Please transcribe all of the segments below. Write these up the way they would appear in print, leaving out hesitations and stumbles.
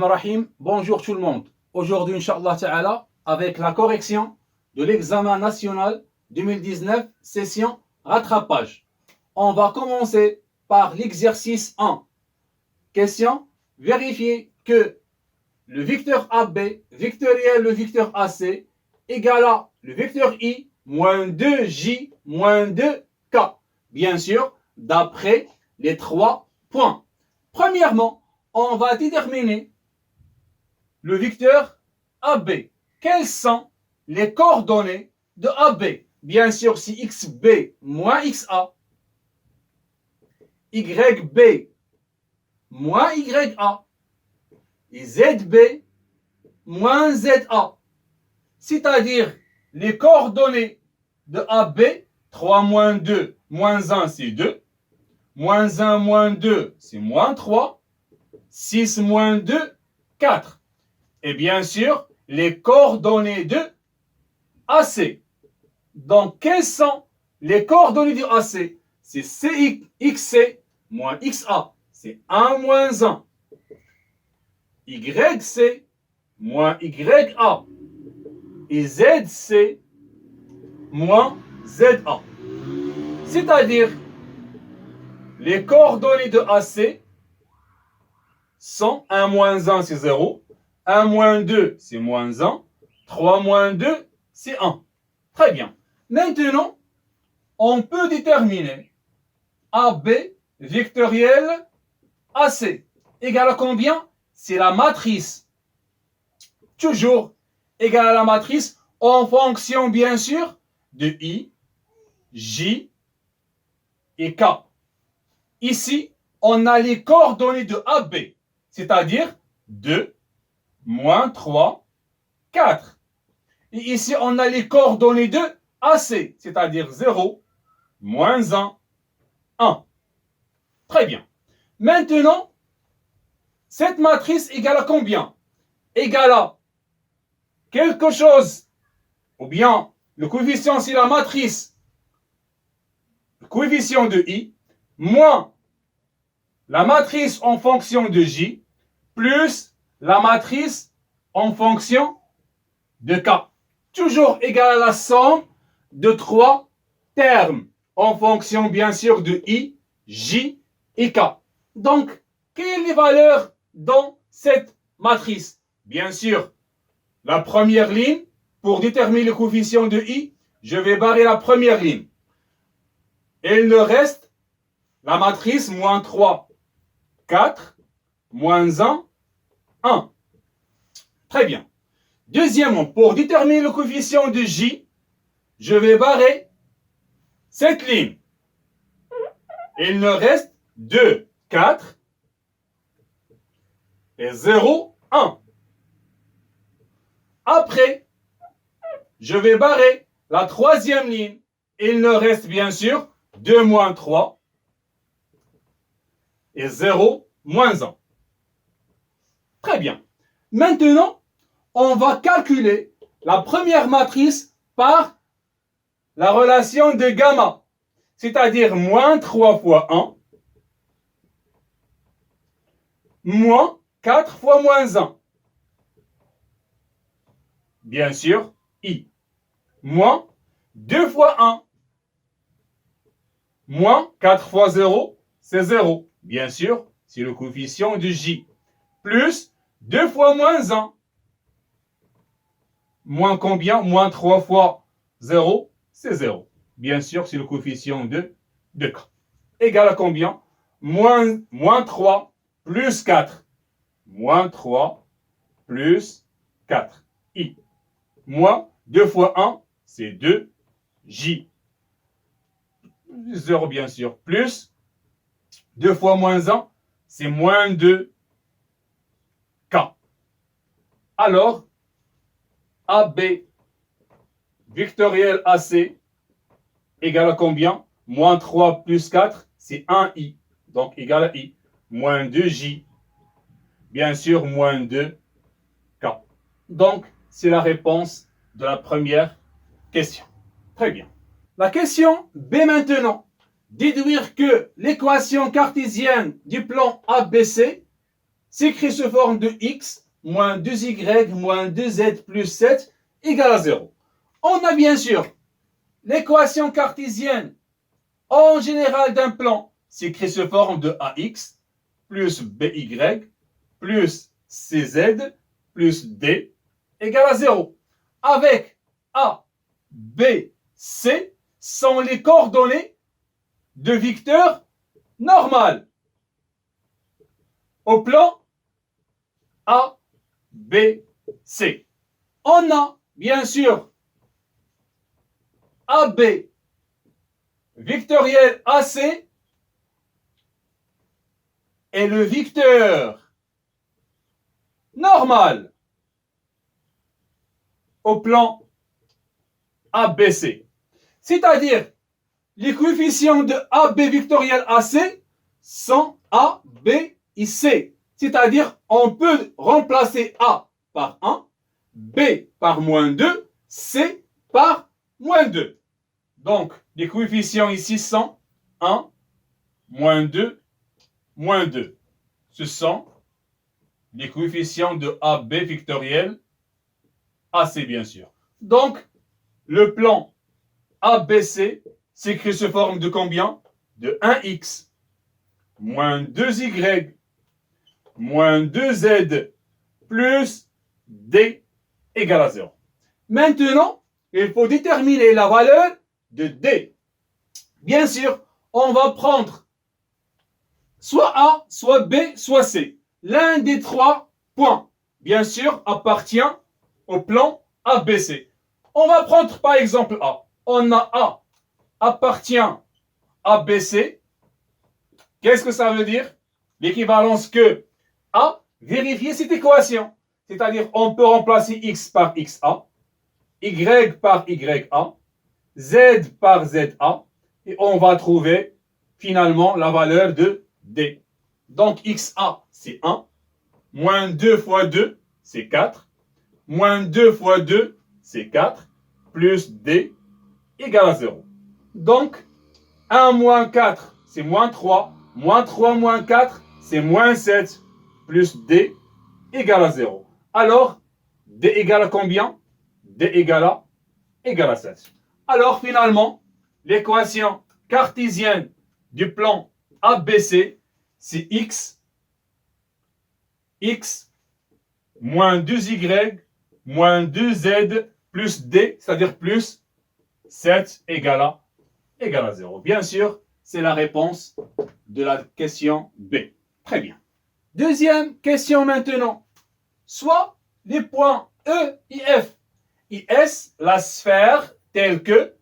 Bismillahirrahmanirrahim. Bonjour tout le monde. Aujourd'hui, Inch'Allah Ta'ala, avec la correction de l'examen national 2019, session rattrapage. On va commencer par l'exercice 1. Question, vérifier que le vecteur AB vectoriel le vecteur AC égale à le vecteur I moins 2J moins 2K. Bien sûr, d'après les 3 points. Premièrement, on va déterminer le vecteur AB. Quelles sont les coordonnées de AB? Bien sûr, c'est XB moins XA, YB moins YA, et ZB moins ZA. C'est-à-dire, les coordonnées de AB, 3 moins 2, moins 1, c'est 2. Moins 1 moins 2, c'est moins 3. 6 moins 2, 4. Et bien sûr, les coordonnées de AC. Donc, quelles sont les coordonnées du AC? C'est XC moins XA. C'est 1 moins 1. YC moins YA. Et ZC moins ZA. C'est-à-dire, les coordonnées de AC sont 1 moins 1, c'est 0. 1 moins 2, c'est moins 1. 3 moins 2, c'est 1. Très bien. Maintenant, on peut déterminer AB vectoriel AC égale à combien? C'est la matrice. Toujours égale à la matrice en fonction, bien sûr, de I, J et K. Ici, on a les coordonnées de AB, c'est-à-dire 2, moins 3, 4. Et ici, on a les coordonnées de AC, c'est-à-dire 0, moins 1, 1. Très bien. Maintenant, cette matrice égale à combien? Égale à quelque chose, ou bien le coefficient, c'est la matrice, le coefficient de I, moins la matrice en fonction de J, plus la matrice en fonction de K. Toujours égal à la somme de 3 termes, en fonction bien sûr de I, J et K. Donc, quelles sont les valeurs dans cette matrice? Bien sûr, la première ligne, pour déterminer le coefficient de I, je vais barrer la première ligne. Et il me reste la matrice moins 3, 4, moins 1, 1. Très bien. Deuxièmement, pour déterminer le coefficient de J, je vais barrer cette ligne. Et il me reste 2, 4 et 0, 1. Après, je vais barrer la troisième ligne. Et il me reste bien sûr 2 moins 3 et 0 moins 1. Très bien. Maintenant, on va calculer la première matrice par la relation de gamma, c'est-à-dire moins 3 fois 1, moins 4 fois moins 1. Bien sûr, I. Moins 2 fois 1, moins 4 fois 0, c'est 0. Bien sûr, c'est le coefficient de J. Plus 2 fois moins 1. Moins combien? Moins 3 fois 0, c'est 0. Bien sûr, c'est le coefficient de K. Égal à combien? Moins 3 plus 4. Moins 3 plus 4. I. Moins 2 fois 1, c'est 2. J. 0 bien sûr. Plus 2 fois moins 1, c'est moins 2. K. Alors, AB vectoriel AC égale à combien? Moins 3 plus 4, c'est 1I. Donc, égal à I. Moins 2J. Bien sûr, moins 2K. Donc, c'est la réponse de la première question. Très bien. La question B maintenant. Déduire que l'équation cartésienne du plan ABC s'écrit sous forme de x moins 2y moins 2z plus 7 égale à 0. On a bien sûr l'équation cartésienne en général d'un plan s'écrit sous forme de ax plus by plus cz plus d égale à 0. Avec a, b, c sont les coordonnées de vecteurs normal au plan A, B, C. On a bien sûr AB vectoriel AC est le vecteur normal au plan ABC. C'est-à-dire les coefficients de AB vectoriel AC sont A, B et C. C'est-à-dire, on peut remplacer A par 1, B par moins 2, C par moins 2. Donc, les coefficients ici sont 1, moins 2, moins 2. Ce sont les coefficients de AB vectoriel AC, bien sûr. Donc, le plan ABC s'écrit sous forme de combien? De 1x moins 2y moins 2z plus d égale à 0. Maintenant, il faut déterminer la valeur de d. Bien sûr, on va prendre soit A, soit B, soit C. L'un des trois points, bien sûr, appartient au plan ABC. On va prendre par exemple A. On a A appartient à BC. Qu'est-ce que ça veut dire? L'équivalence que A, vérifier cette équation. C'est-à-dire, on peut remplacer X par XA, Y par YA, Z par ZA, et on va trouver finalement la valeur de D. Donc, XA, c'est 1, moins 2 fois 2, c'est 4, moins 2 fois 2, c'est 4, plus D égale à 0. Donc, 1 moins 4, c'est moins 3, moins 3 moins 4, c'est moins 7, plus D égale à 0. Alors, D égale à combien? D égale à 7. Alors, finalement, l'équation cartésienne du plan ABC, c'est x moins 2y moins 2z plus d, c'est-à-dire plus 7 égale à 0. Bien sûr, c'est la réponse de la question B. Très bien. Deuxième question maintenant. Soit les points E et F et S, la sphère telle que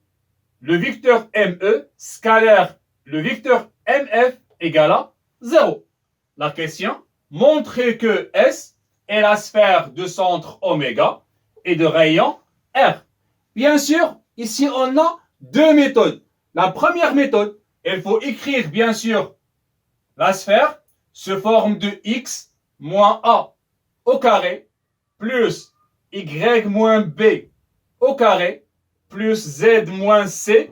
le vecteur ME scalaire le vecteur MF égale à 0. La question, montrer que S est la sphère de centre oméga et de rayon R. Bien sûr, ici on a deux méthodes. La première méthode, il faut écrire bien sûr la sphère sous forme de x moins a au carré plus y moins b au carré plus z moins c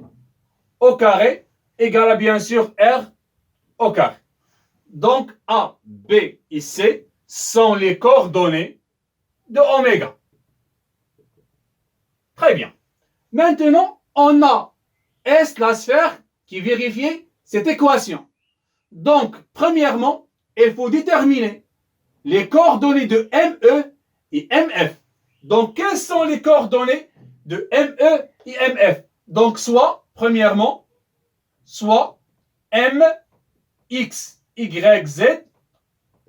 au carré égale à bien sûr r au carré. Donc a, b et c sont les coordonnées de oméga. Très bien. Maintenant, on a S, la sphère, qui vérifie cette équation. Donc, premièrement, il faut déterminer les coordonnées de ME et MF. Donc, quelles sont les coordonnées de ME et MF? Donc, premièrement, soit M, X, Y, Z,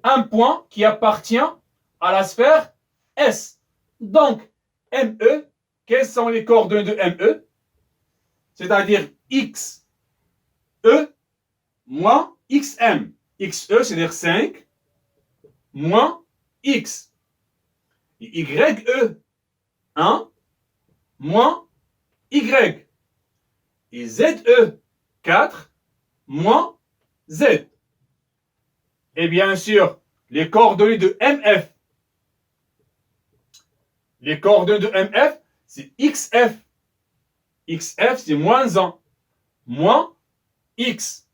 un point qui appartient à la sphère S. Donc, ME, quelles sont les coordonnées de ME? C'est-à-dire X, E, moins XM. XE, c'est-à-dire 5, moins X. Et YE, 1, moins Y. Et ZE, 4, moins Z. Et bien sûr, les coordonnées de MF. Les coordonnées de MF, c'est XF. XF, c'est moins 1, moins X.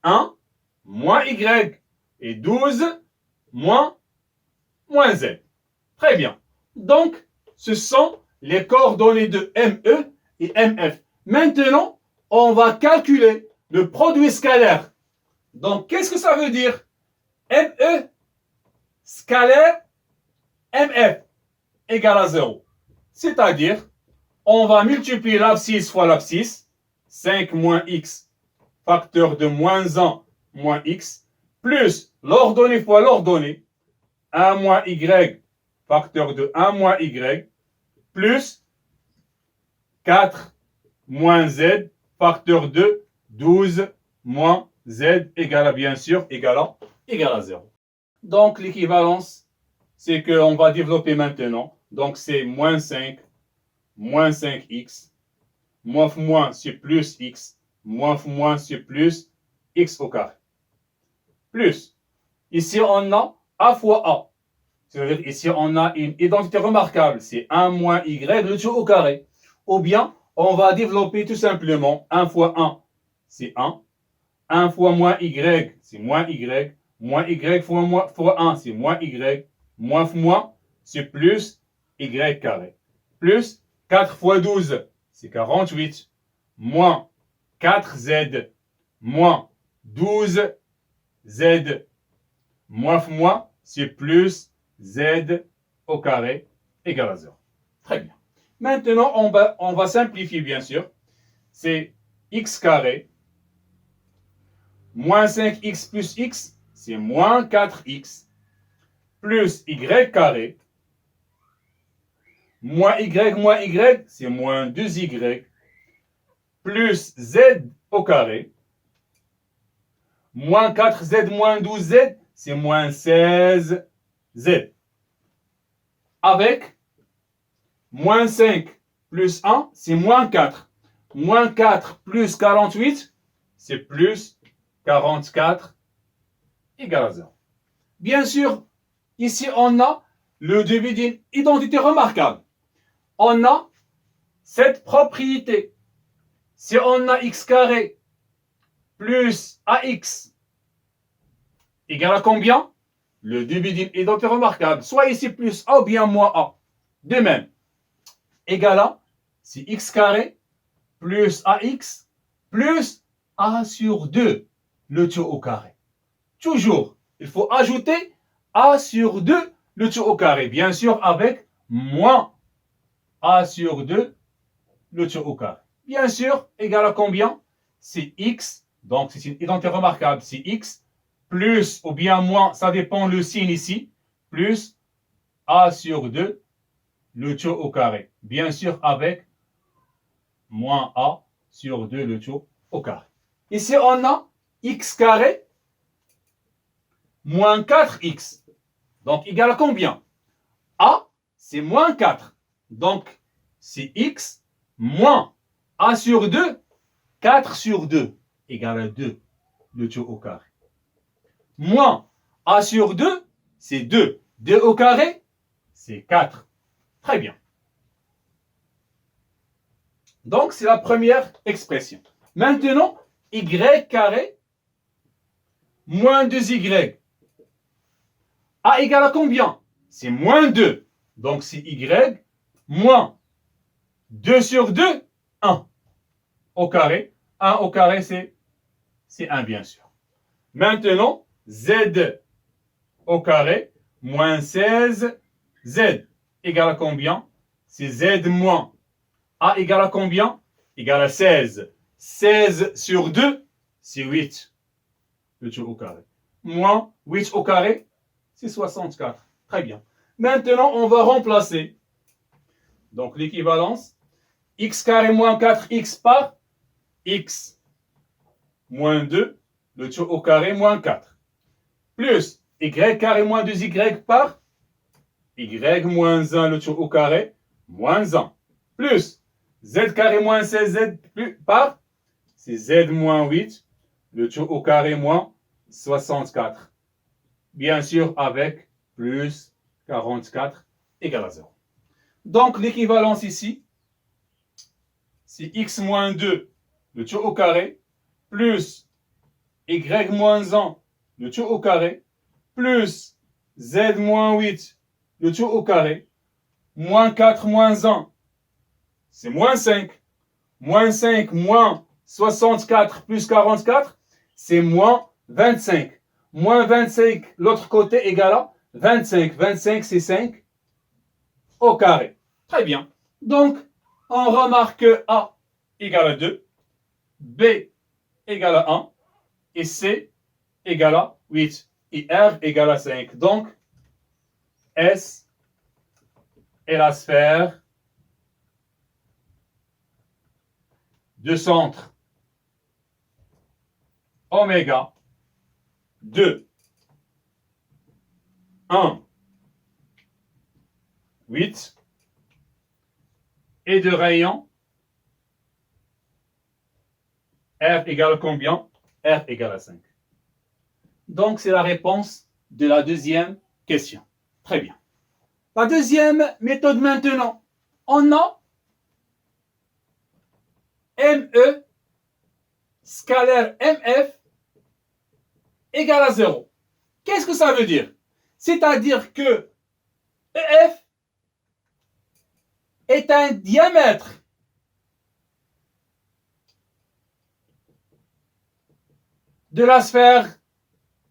1, moins Y. Et 12, moins Z. Très bien. Donc, ce sont les coordonnées de ME et MF. Maintenant, on va calculer le produit scalaire. Donc, qu'est-ce que ça veut dire? ME scalaire MF égale à 0. C'est-à-dire, on va multiplier l'abscisse fois l'abscisse, 5 moins x, facteur de moins 1 moins x, plus l'ordonnée fois l'ordonnée, 1 moins y, facteur de 1 moins y, plus 4 moins z, facteur de 12 moins z égale à, bien sûr, égale à 0. Donc, l'équivalence, c'est qu'on va développer maintenant. Donc, c'est moins 5, moins 5x, moins c'est plus x, moins c'est plus x au carré. Plus, ici on a a fois a. C'est-à-dire ici on a une identité remarquable, c'est 1 moins y, le tout au carré. Ou bien, on va développer tout simplement 1 fois 1, c'est 1. 1 fois moins y, c'est moins y fois 1, c'est moins y, moins, c'est plus y carré. Plus 4 fois 12, c'est 48, moins 4z, moins 12z, moins, c'est plus z au carré égale à 0. Très bien. Maintenant, on va simplifier, bien sûr. C'est x carré, moins 5x plus x, c'est moins 4x, plus y carré, moins y, c'est moins 2y, plus z au carré, moins 4z moins 12z, c'est moins 16z. Avec moins 5 plus 1, c'est moins 4. Moins 4 plus 48, c'est plus 44 égale à 0. Bien sûr, ici on a le début d'une identité remarquable. On a cette propriété. Si on a x carré plus ax égale à combien? Le début d'une identité remarquable. Soit ici plus a ou bien moins a. De même, égal à, c'est x carré plus ax plus a sur 2, le tout au carré. Toujours, il faut ajouter a sur 2, le tout au carré. Bien sûr, avec moins a sur 2, le tout au carré. Bien sûr, égal à combien? C'est x, donc c'est une identité remarquable, c'est x, plus ou bien moins, ça dépend le signe ici, plus a sur 2, le tout au carré. Bien sûr, avec moins a sur 2, le tout au carré. Ici, on a x carré moins 4x. Donc, égal à combien? A, c'est moins 4. Donc, c'est x moins a sur 2, 4 sur 2, égale à 2, le tout au carré. Moins a sur 2, c'est 2. 2 au carré, c'est 4. Très bien. Donc, c'est la première expression. Maintenant, y carré moins 2y. A égale à combien? C'est moins 2. Donc, c'est y moins 2 sur 2, 1 au carré. 1 au carré, c'est 1, bien sûr. Maintenant, z au carré moins 16, z égale à combien? C'est z moins a égale à combien? Égale à 16. 16 sur 2, c'est 8. Le tout au carré. Moins 8 au carré, c'est 64. Très bien. Maintenant, on va remplacer. Donc, l'équivalence. X carré moins 4x par x moins 2, le tout au carré moins 4. Plus y carré moins 2y par y moins 1, le tout au carré, moins 1. Plus z carré moins 16z par, c'est z moins 8, le tout au carré moins 64. Bien sûr, avec plus 44 égale à 0. Donc, l'équivalence ici, c'est x moins 2, le tout au carré, plus y moins 1, le tout au carré, plus Z moins 8, le tout au carré, moins 4 moins 1, c'est moins 5. Moins 5 moins 64 plus 44, c'est moins 25. Moins 25, l'autre côté égale à 25. 25, c'est 5 au carré. Très bien. Donc, on remarque que A égale à 2, B égale à 1, et C égale à 8, et R égale à 5. Donc, S est la sphère de centre oméga 2, 1, 8 et de rayon R égale à combien? R égale à 5. Donc, c'est la réponse de la deuxième question. Très bien. La deuxième méthode maintenant. On a ME scalaire MF égale à 0. Qu'est-ce que ça veut dire? C'est-à-dire que EF est un diamètre de la sphère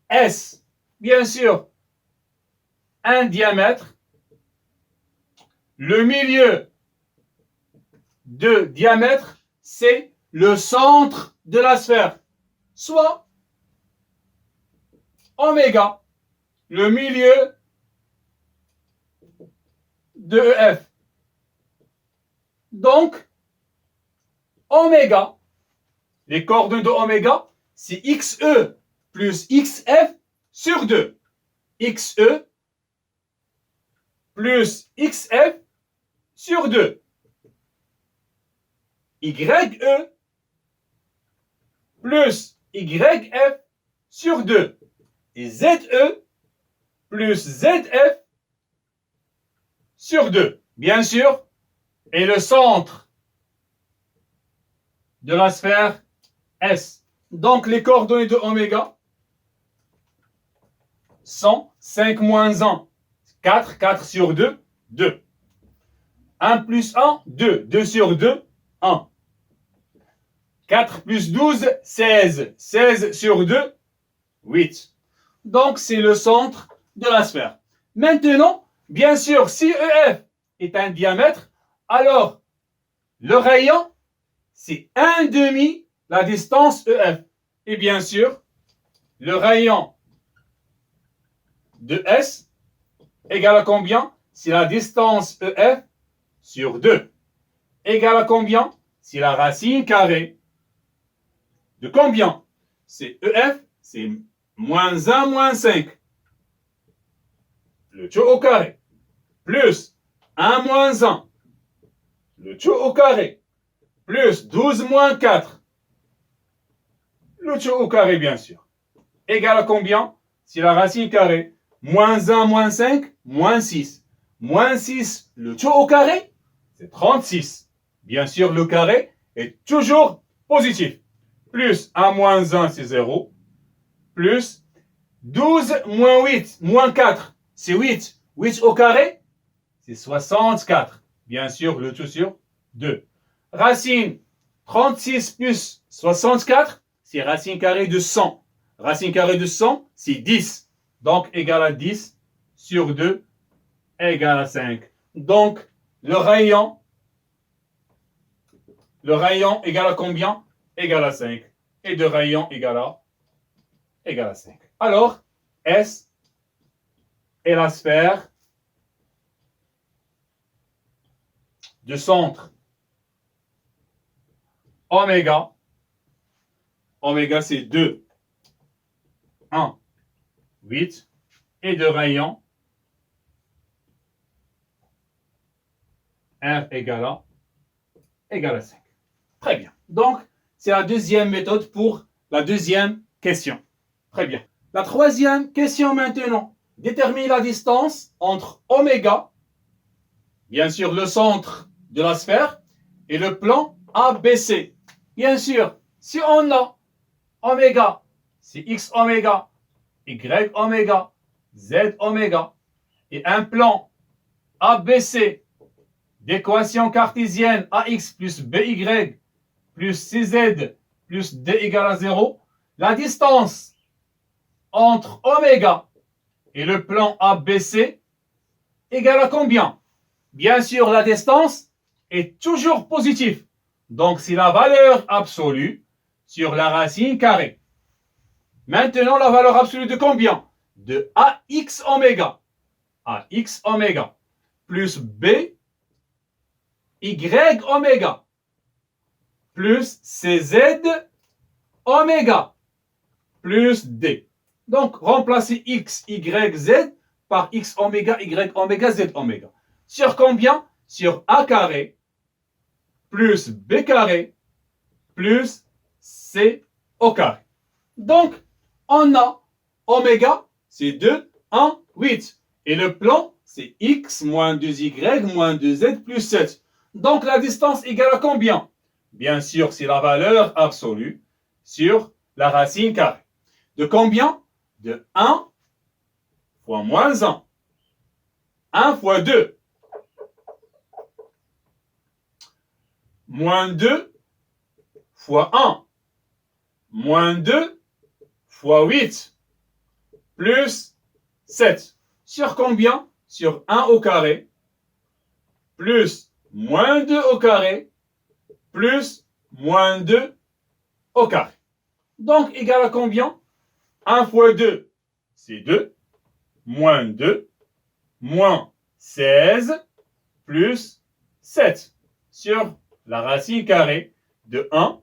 S. Bien sûr, un diamètre. Le milieu de diamètre, c'est le centre de la sphère. Soit oméga, le milieu de EF. Donc, oméga, les coordonnées de oméga, c'est XE plus XF sur 2. XE plus XF sur 2. YE plus YF sur 2. Et ZE plus ZF sur 2. Bien sûr, et le centre de la sphère S. Donc, les coordonnées de oméga sont 5 moins 1, 4, 4 sur 2, 2. 1 plus 1, 2, 2 sur 2, 1. 4 plus 12, 16, 16 sur 2, 8. Donc, c'est le centre de la sphère. Maintenant, bien sûr, si EF est un diamètre, alors le rayon, c'est 1/2 la distance EF. Et bien sûr, le rayon de S égale à combien? C'est la distance EF sur 2. Égale à combien? C'est la racine carrée de combien? C'est EF, c'est moins 1 moins 5. Le tout au carré. Plus 1 moins 1. Le tout au carré. Plus 12 moins 4. Le tout au carré, bien sûr. Égal à combien? C'est la racine carrée. Moins 1 moins 5, moins 6. Moins 6, le tout au carré, c'est 36. Bien sûr, le carré est toujours positif. Plus 1 moins 1, c'est 0. Plus 12 moins 8, moins 4, c'est 8. 8 au carré, c'est 64. Bien sûr, le tout sur 2. Racine 36 plus 64, c'est racine carrée de 100. Racine carrée de 100, c'est 10. Donc, égal à 10 sur 2 égale à 5. Donc, le rayon égale à combien? Égale à 5. Et de rayon égale à 5. Alors, S est la sphère de centre oméga. Oméga, c'est 2, 1, 8. Et de rayon, R égale à 5. Très bien. Donc, c'est la deuxième méthode pour la deuxième question. Très bien. La troisième question maintenant. Détermine la distance entre oméga, bien sûr le centre de la sphère, et le plan ABC. Bien sûr, si on a oméga, c'est X oméga, Y oméga, Z oméga. Et un plan ABC d'équation cartésienne AX plus BY plus CZ plus D égale à 0, la distance entre oméga et le plan ABC égale à combien? Bien sûr, la distance est toujours positive. Donc, c'est la valeur absolue sur la racine carrée. Maintenant, la valeur absolue de combien? De AX oméga. AX oméga plus B Y oméga plus CZ oméga plus D. Donc, remplacez X, Y, Z par X oméga, Y oméga, Z oméga. Sur combien? Sur A carré plus B carré plus C au carré. Donc, on a oméga, c'est 2, 1, 8. Et le plan, c'est X moins 2Y moins 2Z plus 7. Donc, la distance égale à combien? Bien sûr, c'est la valeur absolue sur la racine carrée. De combien? De 1 fois moins 1. 1 fois 2. Moins 2 fois 1. Moins 2 fois 8. Plus 7. Sur combien? Sur 1 au carré. Plus moins 2 au carré. Plus moins 2 au carré. Donc, égal à combien? 1 fois 2, c'est 2. Moins 2. Moins 16. Plus 7. Sur la racine carrée de 1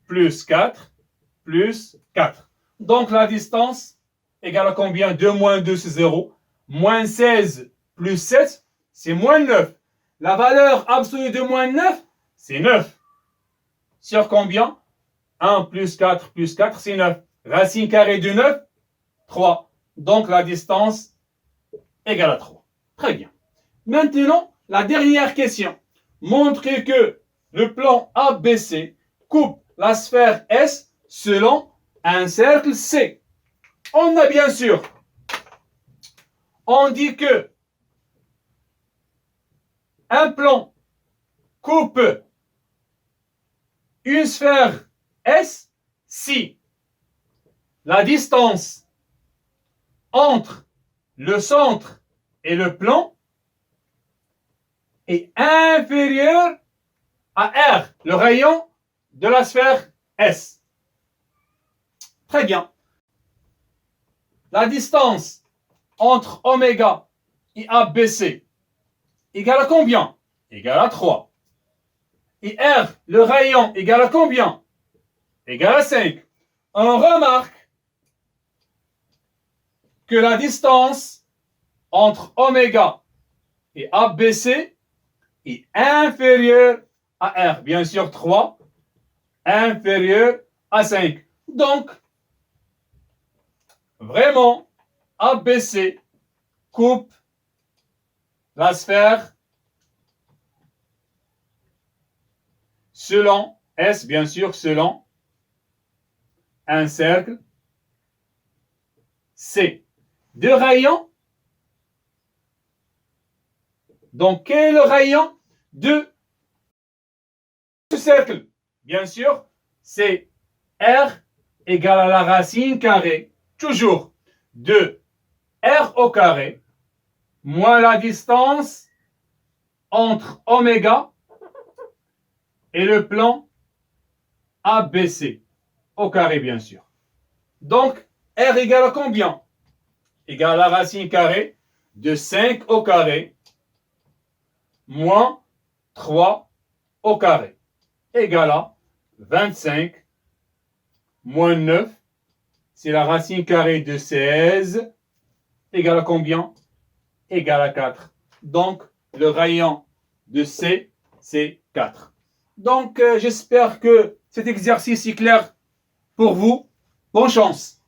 plus 4 plus 4. Donc, la distance égale à combien? 2 moins 2, c'est 0. Moins 16 plus 7, c'est moins 9. La valeur absolue de moins 9, c'est 9. Sur combien? 1 plus 4 plus 4, c'est 9. Racine carrée de 9, 3. Donc, la distance égale à 3. Très bien. Maintenant, la dernière question. Montrez que le plan ABC coupe la sphère S selon un cercle C. On a bien sûr, on dit que un plan coupe une sphère S si la distance entre le centre et le plan est inférieure à R, le rayon de la sphère S. Très bien. La distance entre oméga et ABC égale à combien? Égale à 3. Et R, le rayon, égale à combien? Égale à 5. On remarque que la distance entre oméga et ABC est inférieure à R. Bien sûr, 3 inférieur à 5. Donc, vraiment, ABC coupe la sphère selon, S bien sûr, selon un cercle C. Deux rayons. Donc, quel est le rayon de ce cercle? Bien sûr, c'est R égale à la racine carrée, toujours, de R au carré, moins la distance entre oméga et le plan ABC, au carré bien sûr. Donc, R égale à combien? Égale à la racine carrée de 5 au carré, moins 3 au carré, égale à 25 moins 9, c'est la racine carrée de 16, égale à combien? Égale à 4. Donc, le rayon de C, c'est 4. Donc, j'espère que cet exercice est clair pour vous. Bonne chance!